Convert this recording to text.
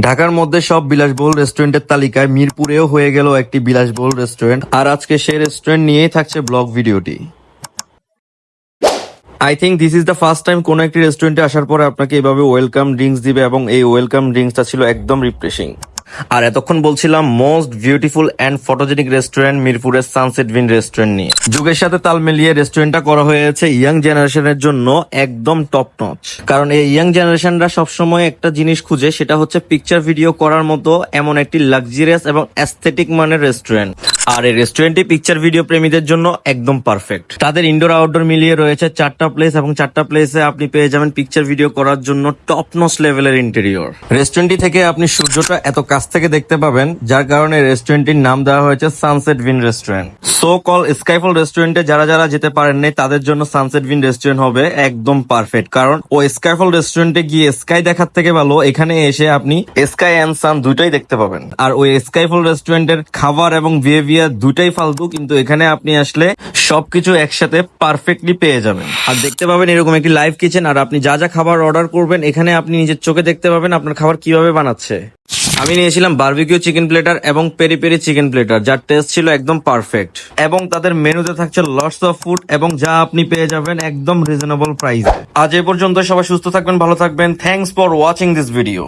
ঢাকার মধ্যে সব বিলাসবহুল রেস্টুরেন্টের তালিকায় মিরপুরেও হয়ে গেল একটি বিলাসবহুল রেস্টুরেন্ট। আর আজকে সেই রেস্টুরেন্ট নিয়েই থাকছে ব্লগ ভিডিওটি। I think this is the first time কোনো একটি রেস্টুরেন্টে আসার পরে আপনাকে এভাবে ওয়েলকাম ড্রিঙ্কস দিবে, এবং এই ওয়েলকাম ড্রিঙ্কসটা ছিল একদম রিফ্রেশিং। আর এতক্ষণ বলছিলাম most beautiful and photogenic restaurant মিরপুরের সানসেট ভিন রেস্টুরেন্ট নিয়ে। যুগের সাথে তাল মিলিয়ে রেস্টুরেন্টটা করা হয়েছে ইয়াং জেনারেশনের জন্য একদম টপ নচ। কারণ এই ইয়াং জেনারেশনরা সবসময় একটা জিনিস খুঁজে, সেটা হচ্ছে পিকচার ভিডিও করার মতো এমন একটি লাক্সারিয়াস এবং অ্যাস্থেটিক মানের রেস্টুরেন্ট। আর এই রেস্টুরেন্টটি পিকচার ভিডিও প্রেমীদের জন্য একদম পারফেক্ট। তাদের ইনডোর আউটডোর মিলিয়ে রয়েছে 4টা প্লেস, এবং 4টা প্লেসে আপনি পেয়ে যাবেন পিকচার ভিডিও করার জন্য টপ নচ লেভেলের ইন্টেরিয়র। রেস্টুরেন্টটি থেকে আপনি সূর্যটা এত কাছ থেকে দেখতে পাবেন, যার কারণে রেস্টুরেন্টটির নাম দেওয়া হয়েছে সানসেট ভিন রেস্টুরেন্ট। সো কল স্কাইফল রেস্টুরেন্টে যারা যারা যেতে পারেন নাই, তাদের জন্য সানসেট ভিন রেস্টুরেন্ট হবে একদম পারফেক্ট। কারণ ও স্কাইফল রেস্টুরেন্টে গিয়ে স্কাই দেখার থেকে ভালো এখানে এসে আপনি স্কাই অ্যান্ড সান দুইটাই দেখতে পাবেন। আর ওই স্কাইফল রেস্টুরেন্টের খাবার এবং বিহেভিয়ার দুইটাই ফালতু, কিন্তু এখানে আপনি আসলে সবকিছু একসাথে পারফেক্টলি পেয়ে যাবেন। আর দেখতে পাবেন এরকম একটি লাইভ কিচেন, আর আপনি যা যা খাবার অর্ডার করবেন এখানে আপনি নিজের চোখে দেখতে পাবেন আপনার খাবার কিভাবে বানাচ্ছে। আমি নিয়েছিলাম বারবিকিউ চিকেন প্লেটার এবং পেরি পেরি চিকেন প্লেটার, যার টেস্ট ছিল একদম পারফেক্ট। এবং তাদের মেনুতে থাকছে লটস অফ ফুড, এবং যা আপনি পেয়ে যাবেন একদম রিজনেবল প্রাইসে। আজ এ পর্যন্ত, সবাই সুস্থ থাকবেন, ভালো থাকবেন। Thanks for watching this video.